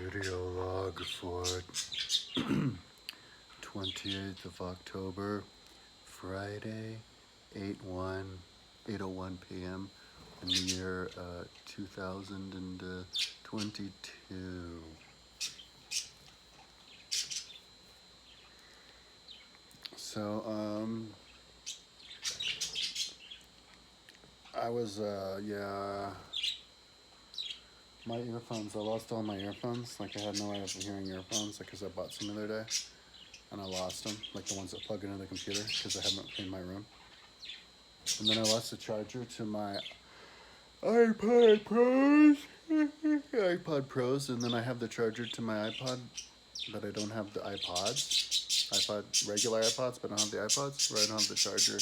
Video log for 28th of October, Friday, 8:01 p.m. in the year 2022. So, I was, my earphones, I lost all my earphones. Like, I had no way of hearing earphones, because I bought some the other day, and I lost them, like the ones that plug into the computer, because I haven't cleaned my room. And then I lost the charger to my iPod Pros, iPod Pros, and then I have the charger to my iPod, but I don't have the regular iPods, but I don't have the iPods, where I don't have the charger.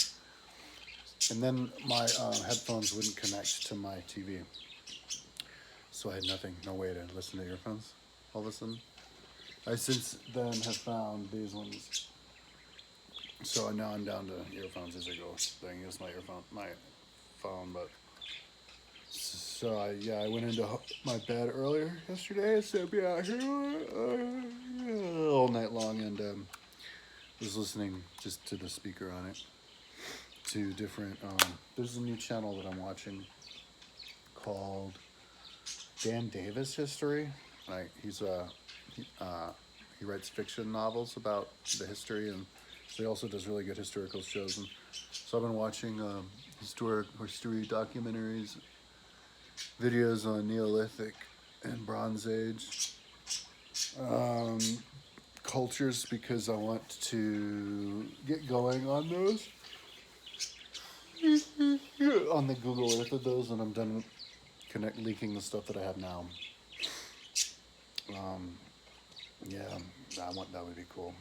And then my headphones wouldn't connect to my TV. So I had no way to listen to earphones all of a sudden. I since then have found these ones. So now I'm down to earphones as I go. I can use my phone, but so I went into my bed earlier yesterday, so I'd be out here all night long, and was listening just to the speaker on it, to different. There's a new channel that I'm watching called Dan Davis History. Like he writes fiction novels about the history, and he also does really good historical shows. And so I've been watching history documentaries, videos on Neolithic and Bronze Age cultures, because I want to get going on those, on the Google Earth of those, and I'm done leaking the stuff that I have now. That would be cool,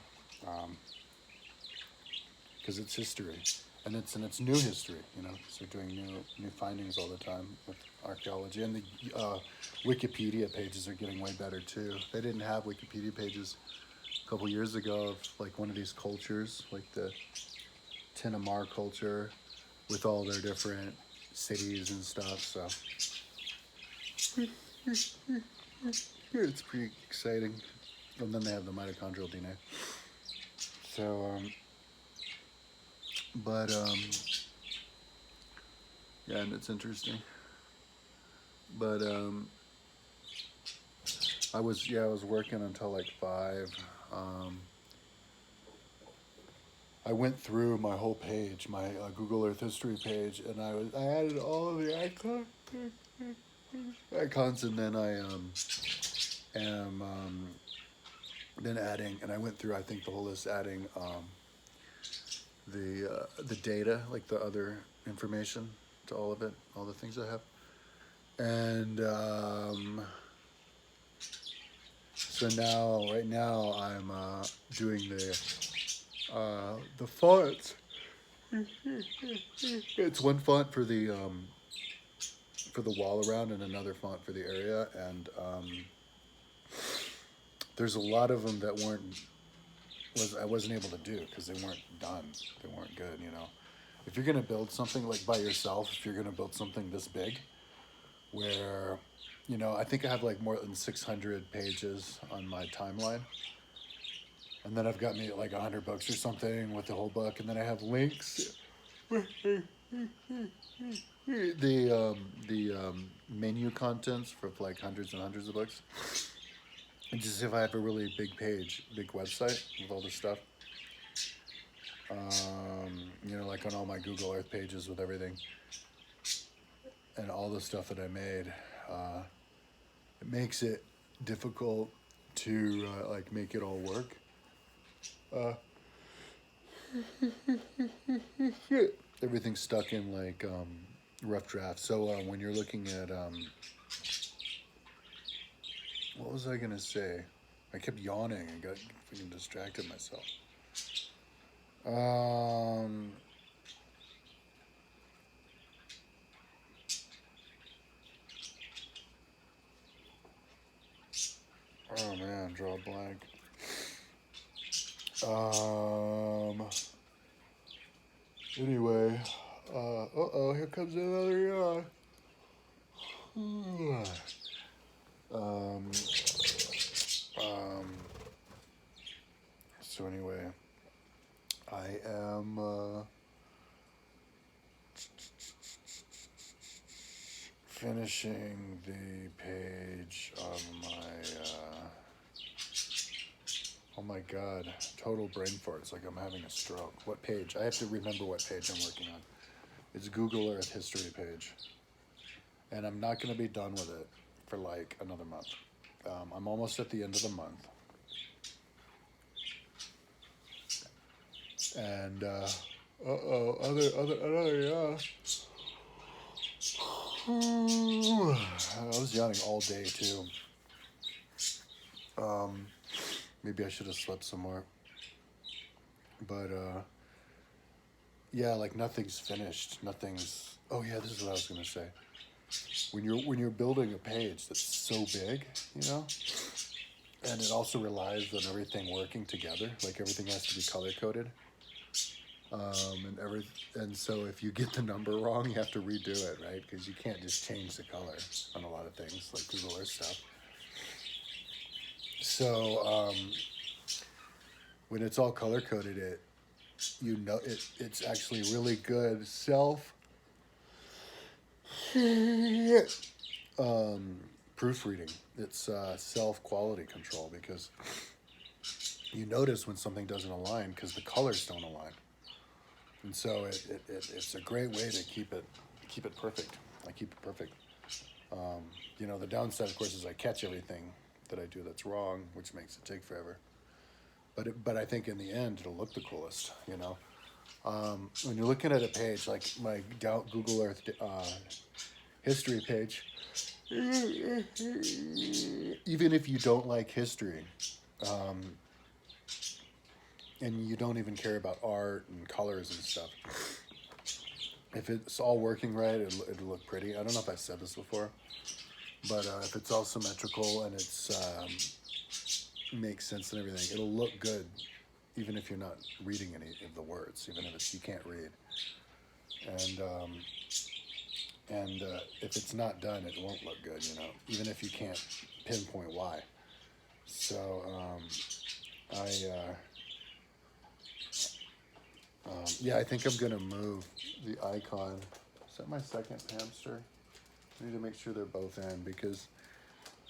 because it's history, and it's new history. So they're doing new findings all the time with archaeology, and the Wikipedia pages are getting way better too. They didn't have Wikipedia pages a couple years ago of like one of these cultures, like the Tinamar culture, with all their different cities and stuff. So it's pretty exciting. And then they have the mitochondrial DNA. So, yeah, and it's interesting. But I was working until like 5. I went through my whole page, my Google Earth history page, and I added all of the icons, and then I am then adding, and I went through, I think, the whole list, adding the data, like the other information to all of it, all the things I have. And so right now I'm doing the fonts. It's one font for the wall around, and another font for the area, and there's a lot of them that I wasn't able to do because they weren't done. They weren't good. If you're gonna build something like by yourself, if you're gonna build something this big, where, I think I have like more than 600 pages on my timeline, and then I've got me like 100 books or something with the whole book, and then I have links. The menu contents for like hundreds and hundreds of books. And just if I have a really big website with all this stuff, like on all my Google Earth pages with everything, and all the stuff that I made, it makes it difficult to like make it all work. Everything's stuck in like rough draft. So when you're looking at what was I gonna say? I kept yawning and got freaking distracted myself. Oh man, draw a blank. Anyway, here comes another yawn. finishing the page of my, oh my God, total brain fart. It's like I'm having a stroke. What page? I have to remember what page I'm working on. It's Google Earth history page. And I'm not going to be done with it for like another month. I'm almost at the end of the month. And, I was yawning all day too. Maybe I should have slept some more. But, yeah, like nothing's finished. Nothing's, oh yeah, this is what I was going to say. When you're building a page that's so big, you know, and it also relies on everything working together, like everything has to be color coded, and so if you get the number wrong, you have to redo it, right? Because you can't just change the color on a lot of things like Google Earth stuff. So when it's all color coded, it's actually really good proofreading. It's self quality control, because you notice when something doesn't align because the colors don't align, and so it's a great way to keep it perfect. I keep it perfect. You know, the downside, of course, is I catch everything that I do that's wrong, which makes it take forever. But I think in the end it'll look the coolest. You know, when you're looking at a page like my Google Earth history page, even if you don't like history, and you don't even care about art and colors and stuff, if it's all working right, it'll look pretty. I don't know if I've said this before, but if it's all symmetrical and it's makes sense and everything, it'll look good, even if you're not reading any of the words, even if you can't read. And if it's not done, it won't look good, you know, even if you can't pinpoint why. So yeah, I think I'm gonna move the icon. Is that my second hamster? I need to make sure they're both in, because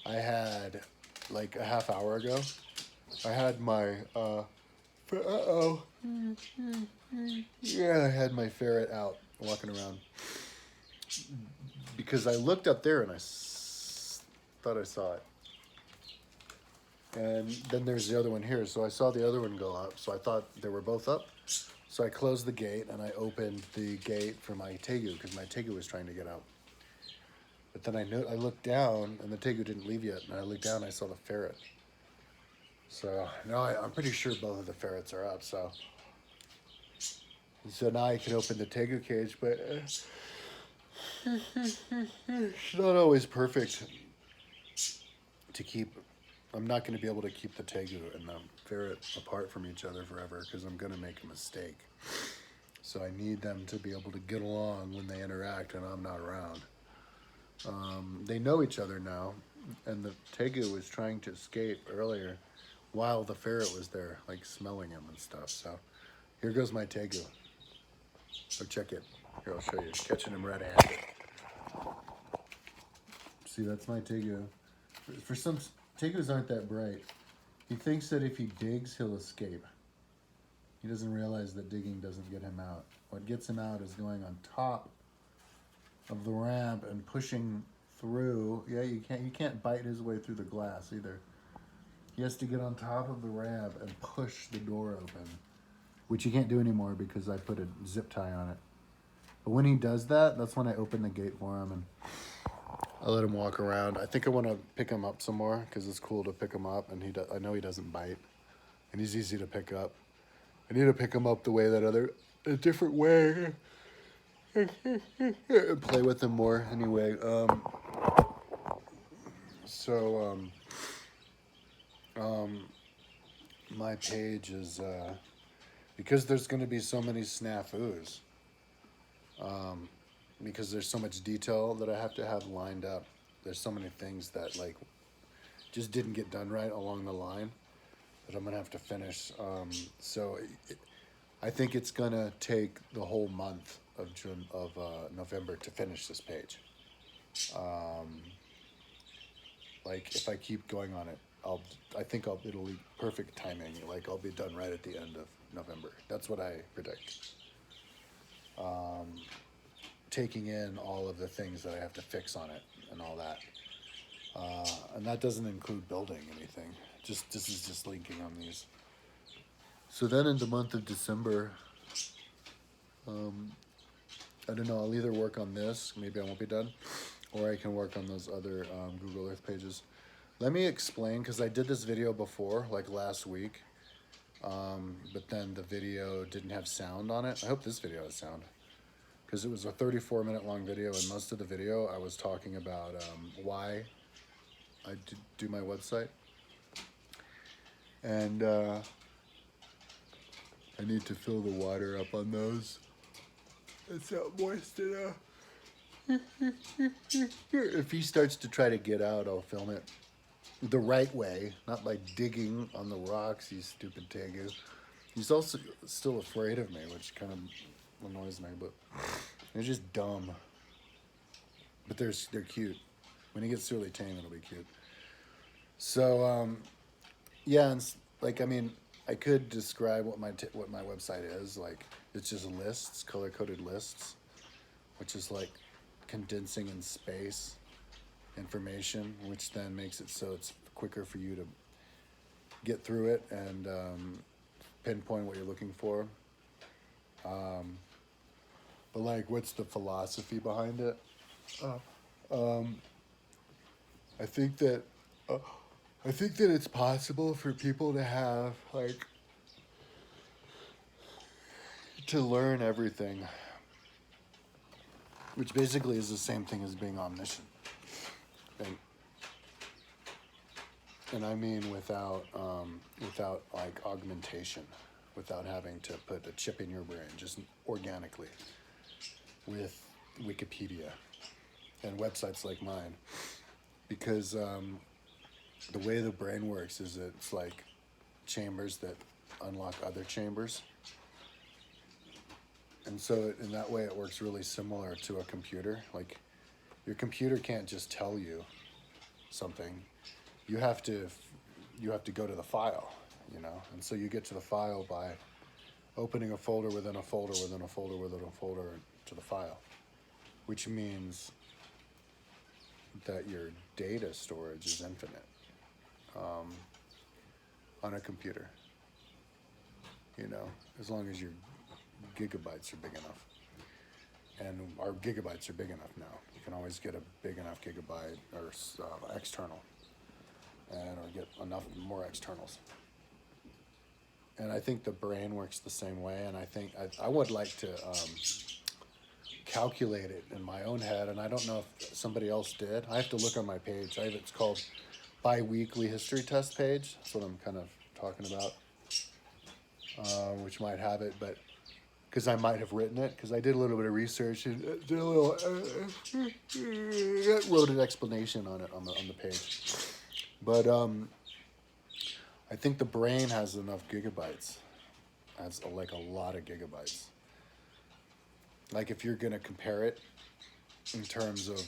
I had, like a half hour ago, I had my yeah, I had my ferret out walking around, because I looked up there and I thought I saw it. And then there's the other one here, so I saw the other one go up, so I thought they were both up. So I closed the gate and I opened the gate for my tegu, because my tegu was trying to get out. But then I looked down and the tegu didn't leave yet, and I looked down and I saw the ferret. So now I'm pretty sure both of the ferrets are up. So now I can open the tegu cage, but it's not always perfect to keep. I'm not going to be able to keep the tegu and the ferret apart from each other forever, because I'm going to make a mistake. So I need them to be able to get along when they interact and I'm not around. They know each other now, and the tegu was trying to escape earlier while the ferret was there, like smelling him and stuff. So here goes my tegu. So check it. Here, I'll show you. Catching him red-handed. See, that's my tegu. For some, tegus aren't that bright. He thinks that if he digs, he'll escape. He doesn't realize that digging doesn't get him out. What gets him out is going on top of the ramp and pushing through. Yeah, you can't bite his way through the glass either. He has to get on top of the ramp and push the door open, which he can't do anymore because I put a zip tie on it. But when he does that, that's when I open the gate for him and I let him walk around. I think I want to pick him up some more, because it's cool to pick him up, and I know he doesn't bite, and he's easy to pick up. I need to pick him up a different way, and play with him more anyway. My page is, because there's going to be so many snafus, because there's so much detail that I have to have lined up. There's so many things that like just didn't get done right along the line that I'm gonna have to finish. I think it's gonna take the whole month of November to finish this page. like if I keep going on it, it'll be perfect timing. Like I'll be done right at the end of November. That's what I predict. Taking in all of the things that I have to fix on it and all that. And that doesn't include building anything. This is just linking on these. So then in the month of December, I don't know, I'll either work on this, maybe I won't be done, or I can work on those other Google Earth pages. Let me explain, because I did this video before, like last week, but then the video didn't have sound on it. I hope this video has sound, because it was a 34-minute long video, and most of the video I was talking about why I do my website. And I need to fill the water up on those. It's not moist enough. If he starts to try to get out, I'll film it the right way, not by digging on the rocks, you stupid tegu. He's also still afraid of me, which kind of annoys me, but they're just dumb. But they're cute. When he gets really tame, it'll be cute. So, yeah, and like, I mean, I could describe what my website is. Like, it's just lists, color-coded lists, which is like condensing in space information, which then makes it so it's quicker for you to get through it and pinpoint what you're looking for. But like, what's the philosophy behind it? I think that it's possible for people to have like to learn everything, which basically is the same thing as being omniscient. And I mean without like augmentation, without having to put a chip in your brain, just organically with Wikipedia and websites like mine. Because the way the brain works is it's like chambers that unlock other chambers. And so in that way it works really similar to a computer. Like your computer can't just tell you something. You have to go to the file, you know? And so you get to the file by opening a folder within a folder within a folder within a folder to the file, which means that your data storage is infinite on a computer, you know, as long as your gigabytes are big enough. And our gigabytes are big enough now. You can always get a big enough gigabyte or external, or get enough more externals. And I think the brain works the same way, and I think I would like to calculate it in my own head, and I don't know if somebody else did. I have to look on my page. It's called Bi-Weekly History Test page. That's what I'm kind of talking about, which might have it, but because I might have written it, because I did a little bit of research and did a little wrote an explanation on it on the page. But I think the brain has enough gigabytes. Has like a lot of gigabytes. Like if you're gonna compare it in terms of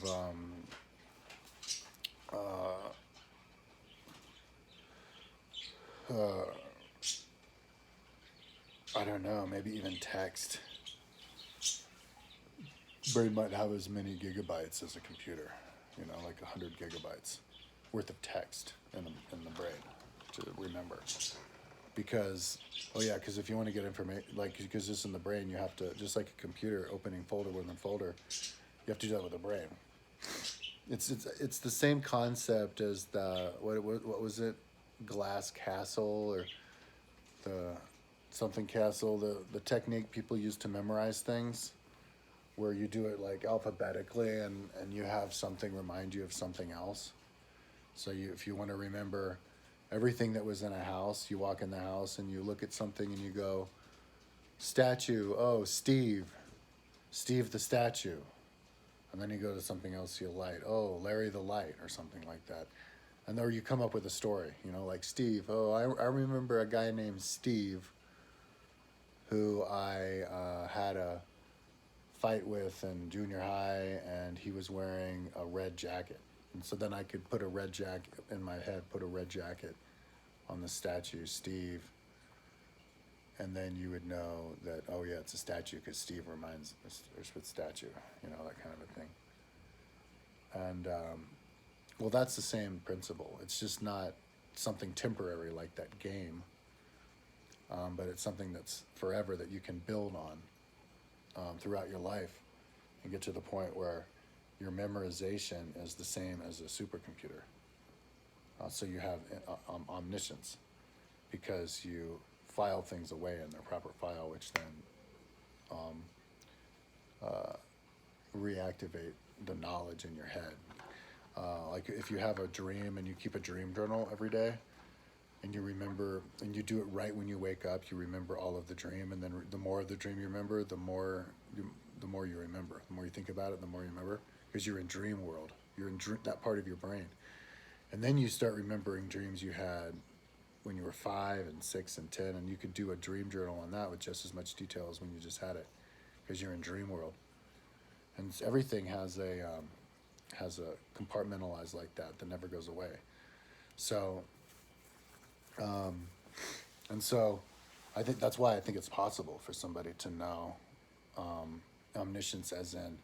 I don't know, maybe even text. Brain might have as many gigabytes as a computer, you know, like 100 gigabytes worth of text in the brain to remember. Because if you want to get information, like, because it's in the brain, you have to, just like a computer opening folder within folder, you have to do that with the brain. It's the same concept as the, what was it, glass castle or the something castle, the technique people use to memorize things, where you do it like alphabetically and you have something remind you of something else. So if you want to remember everything that was in a house, you walk in the house and you look at something and you go, statue, oh, Steve the statue. And then you go to something else, you light, oh, Larry the light, or something like that. And there you come up with a story, you know, like Steve, oh, I remember a guy named Steve who I had a fight with in junior high, and he was wearing a red jacket. And so then I could put a red jacket in my head, put a red jacket on the statue, Steve, and then you would know that, oh yeah, it's a statue because Steve reminds us with statue, that kind of a thing. And well, that's the same principle. It's just not something temporary like that game, but it's something that's forever that you can build on throughout your life and get to the point where your memorization is the same as a supercomputer. So you have omniscience because you file things away in their proper file, which then reactivate the knowledge in your head. Like if you have a dream and you keep a dream journal every day, and you remember, and you do it right when you wake up, you remember all of the dream, and then the more of the dream you remember, the more you remember. The more you think about it, the more you remember, because you're in dream world. You're in that part of your brain. And then you start remembering dreams you had when you were 5 and 6 and 10, and you could do a dream journal on that with just as much detail as when you just had it, because you're in dream world. And everything has a compartmentalized like that never goes away. So, and so, I think that's why I think it's possible for somebody to know omniscience, as in,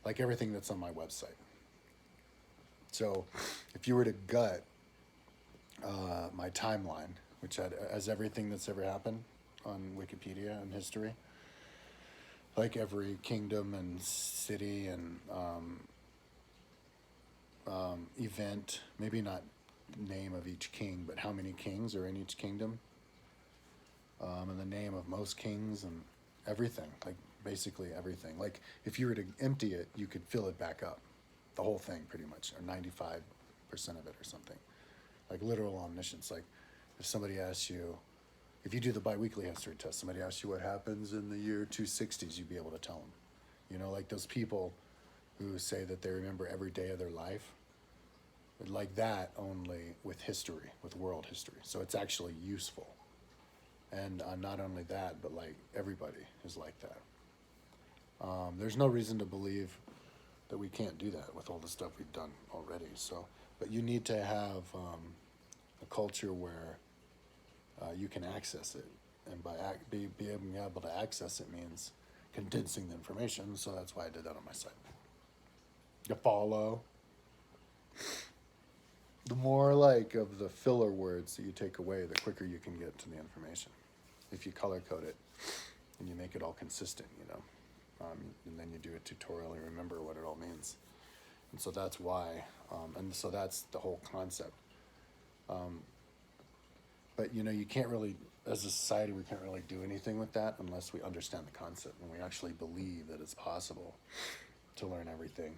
like everything that's on my website. So, if you were to gut my timeline, which has everything that's ever happened on Wikipedia and history, like every kingdom and city and event, maybe not name of each king, but how many kings are in each kingdom, and the name of most kings and everything, like basically everything. Like if you were to empty it, you could fill it back up, the whole thing pretty much, or 95% of it or something. Like literal omniscience. Like if somebody asks you, if you do the biweekly history test, somebody asks you what happens in the year 260s, you'd be able to tell them. Like those people who say that they remember every day of their life, like that, only with history, with world history. So it's actually useful. And not only that, but like everybody is like that. There's no reason to believe that we can't do that with all the stuff we've done already. So, but you need to have a culture where you can access it, and by being able to access it means condensing the information. So that's why I did that on my site. You follow. The more like of the filler words that you take away, the quicker you can get to the information. If you color code it and you make it all consistent, and then you do a tutorial and remember what it all means. And so that's why, and so that's the whole concept. But you can't really, as a society, we can't really do anything with that unless we understand the concept and we actually believe that it's possible to learn everything.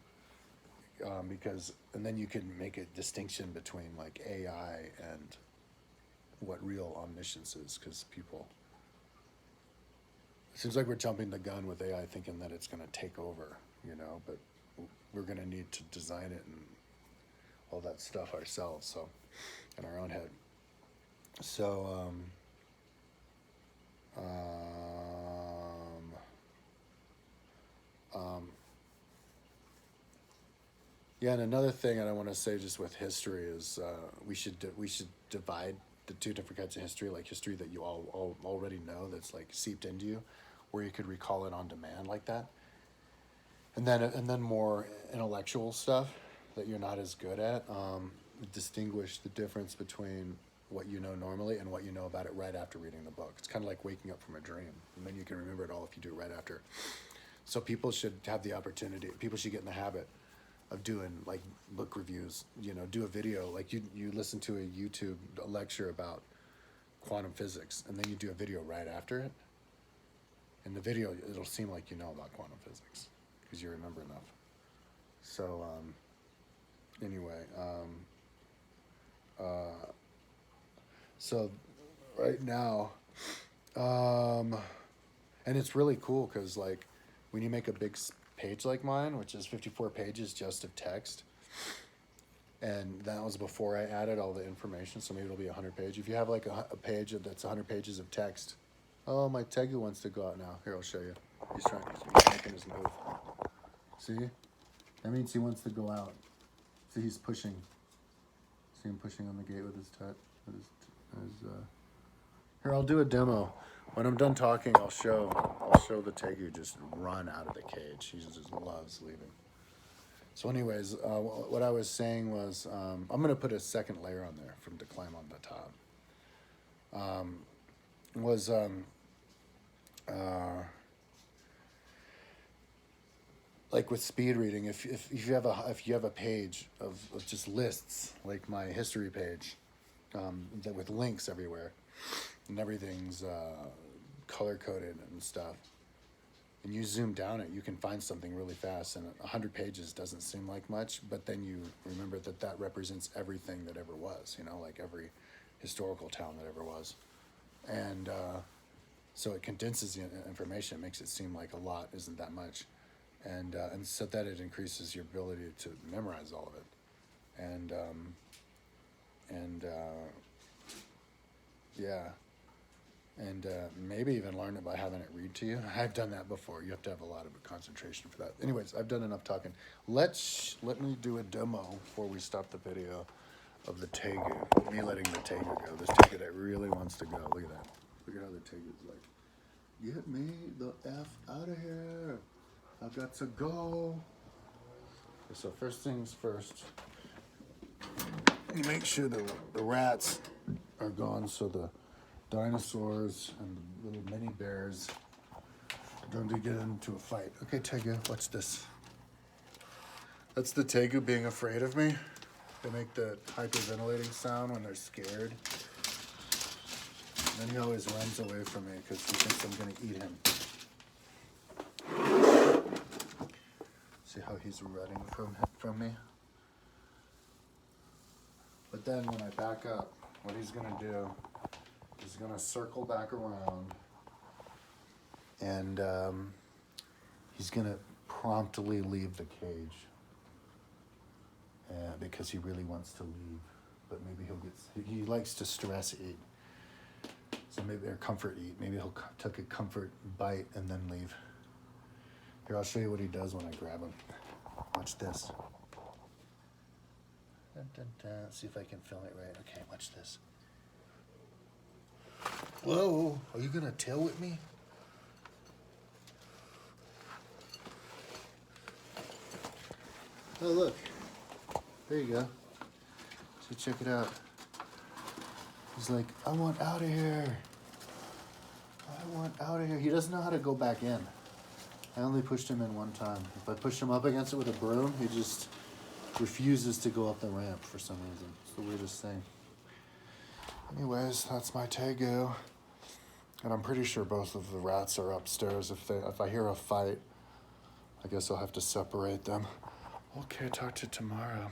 And then you can make a distinction between like AI and what real omniscience is, because it seems like we're jumping the gun with AI thinking that it's going to take over, but we're going to need to design it and all that stuff ourselves, so in our own head. So, yeah, and another thing I want to say just with history is we should divide the two different kinds of history, like history that you all already know that's like seeped into you, where you could recall it on demand like that, and then more intellectual stuff that you're not as good at. Distinguish the difference between what you know normally and what you know about it right after reading the book. It's kind of like waking up from a dream, and then you can remember it all if you do it right after. So people should have the opportunity. People should get in the habit of doing like book reviews. Do a video, like you listen to a YouTube lecture about quantum physics, and then you do a video right after it. In the video, it'll seem like you know about quantum physics because you remember enough. So anyway, so right now, and it's really cool because like when you make a big page like mine, which is 54 pages just of text, and that was before I added all the information, so maybe it'll be 100 pages. If you have like a page that's 100 pages of text, oh, my Tegu wants to go out now. Here, I'll show you. He's making his move. See? That means he wants to go out. See, he's pushing. See him pushing on the gate with his Here, I'll do a demo. When I'm done talking, I'll show the tegu just run out of the cage. He just loves leaving. So anyways, what I was saying was, I'm going to put a second layer on there to climb on the top. Like with speed reading, if you have a page of just lists, like my history page, that with links everywhere, and everything's color coded and stuff, and you zoom down it, you can find something really fast. And 100 pages doesn't seem like much, but then you remember that represents everything that ever was. Like every historical town that ever was, and so it condenses the information. It makes it seem like a lot isn't that much. And so that it increases your ability to memorize all of it, and maybe even learn it by having it read to you. I've done that before. You have to have a lot of concentration for that. Anyways, I've done enough talking. Let me do a demo before we stop the video of the tegu. Me letting the tegu go. This tegu that really wants to go. Look at that. Look at how the tegu's like, get me the F out of here. I've got to go. Okay, so first things first, you make sure the rats are gone, so the dinosaurs and the little mini bears don't get into a fight. Okay, tegu, watch this. That's the tegu being afraid of me. They make the hyperventilating sound when they're scared. And then he always runs away from me because he thinks I'm going to eat him. See how he's running from me? But then when I back up, what he's going to do is going to circle back around, and he's going to promptly leave the cage because he really wants to leave. But maybe he likes to stress eat. So maybe, or comfort eat. Maybe he'll take a comfort bite and then leave. Here, I'll show you what he does when I grab him. Watch this. Dun, dun, dun. See if I can film it right. Okay, watch this. Whoa, are you gonna tail whip me? Oh, look. There you go. So check it out. He's like, I want out of here. I want out of here. He doesn't know how to go back in. I only pushed him in one time. If I push him up against it with a broom, he just refuses to go up the ramp for some reason. It's the weirdest thing. Anyways, that's my tegu. And I'm pretty sure both of the rats are upstairs. If I hear a fight, I guess I'll have to separate them. Okay, talk to you tomorrow.